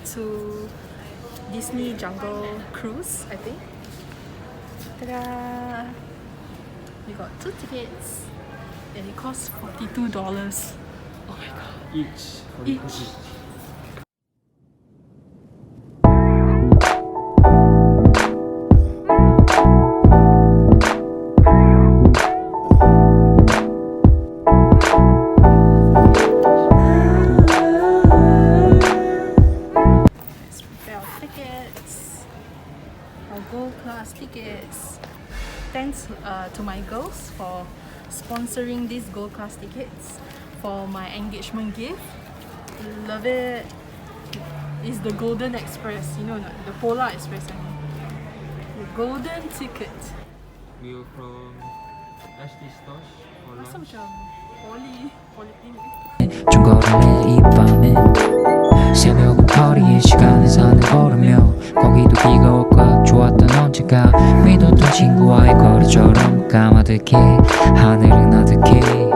to Disney Jungle Cruise, I think. Ta-da! We got 2 tickets and it costs $42. Oh my god. Each. Gold class tickets. Thanks to my girls for sponsoring these gold class tickets for my engagement gift. Love it. It's the Golden Express, you know, the Polar Express. I mean. The golden ticket. We were from Ashley Stosh for lunch. Rasa macam polyclinic. 중거리에 이 밤에 새벽 거리에 시간의 산을 걸으며 거기도 비가 올까 좋았던 언제가 믿었던 친구와의 거리처럼 까마득해 하늘은 아득해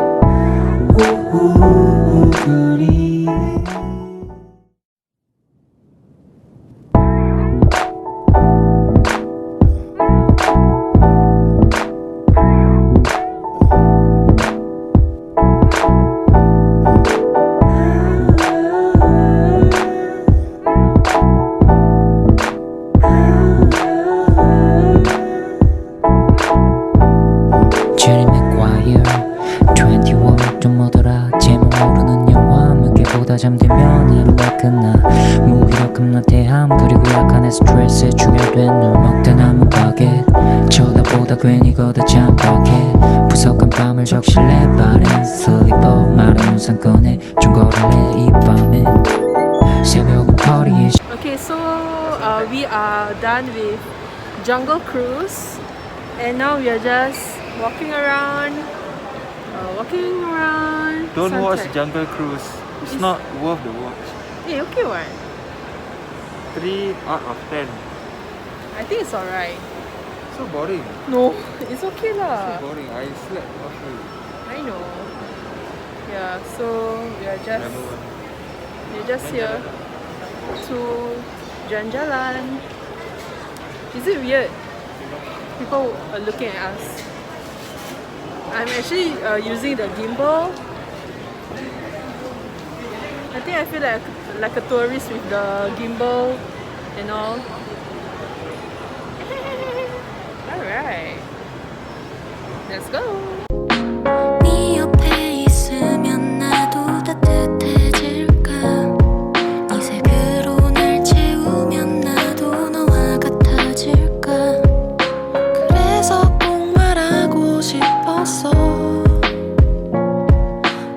잠들면 하루가 끝나 무기력한 나태함 그리고 약간의 스트레스에 충혈된 널 먹다 남은 바겟 쳐다보다 괜히 걷어 잠박해 부석한 밤을 적실해 빠른 슬리퍼 마른 우산 꺼내 중거리에 이 밤에 새벽 거리에 Okay, so we are done with Jungle Cruise and now we are just walking around Don't Suntec. watch Jungle Cruise. It's not worth the watch. Hey, okay what? 3 out of 10. I think it's alright. So boring. No, it's okay lah. So boring. I slept halfway. I know. Yeah, so we're just here to jalan-jalan. Is it weird? People are looking at us. I'm actually using the gimbal. I think I feel like a tourist with the gimbal and all. Alright, let's go. 네 옆에 있으면 나도 따뜻해질까 네 색으로 날 채우면 나도 너와 같아질까 그래서 꼭 말하고 싶었어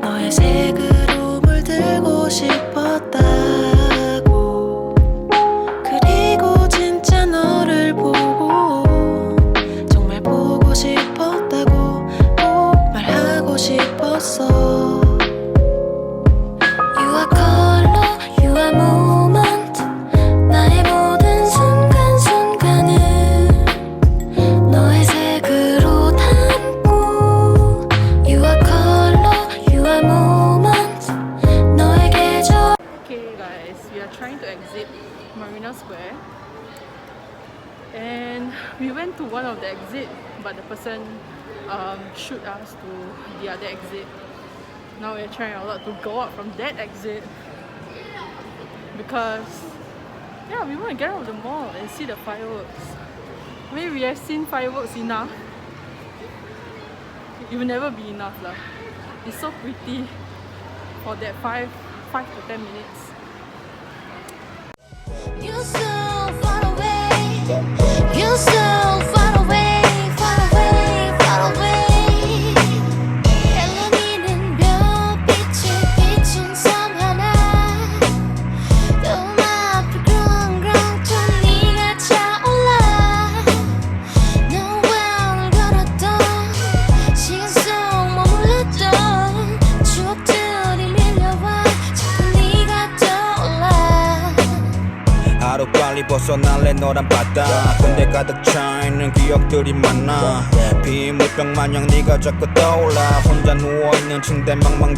너의 색으로 물들고 싶었다고 그리고 진짜 너를 보고 정말 보고 싶었다고 꼭 말하고 싶었어 You are color, you are moment 나의 모든 순간순간을 너의 색으로 담고 You are color, you are moment 너의 계절 Okay guys, we are trying to exit Marina Square and we went to one of the exit but the person shoot us to the other exit. Now we're trying a lot to go out from that exit because yeah, we want to get out of the mall and see the fireworks. I mean, we have seen fireworks enough. It will never be enough lah. It's so pretty for that 5 to 10 minutes. You're so far away You're so far away Far away, far away 헬로니는 별빛을 비춘 섬 하나 너무 앞을 그렁그렁 또 네가 차올라 너와 오늘 걸었던 시간 속 머물렀던 추억들이 밀려와 자꾸 네가 떠올라 하루빨리 벗어날래 너란 바다 근데 가득 차있는 기억들이 많아 비물병 마냥 네가 자꾸 떠올라 혼자 누워있는 침대 망망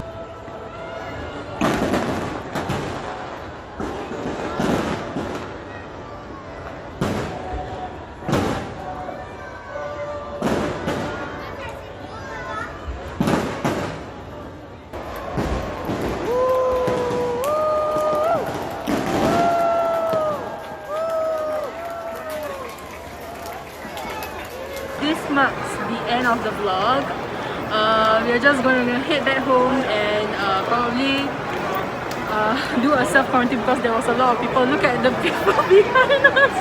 of the vlog. We are just going to head back home and probably do a self-quarantine because there was a lot of people. Look at the people behind us.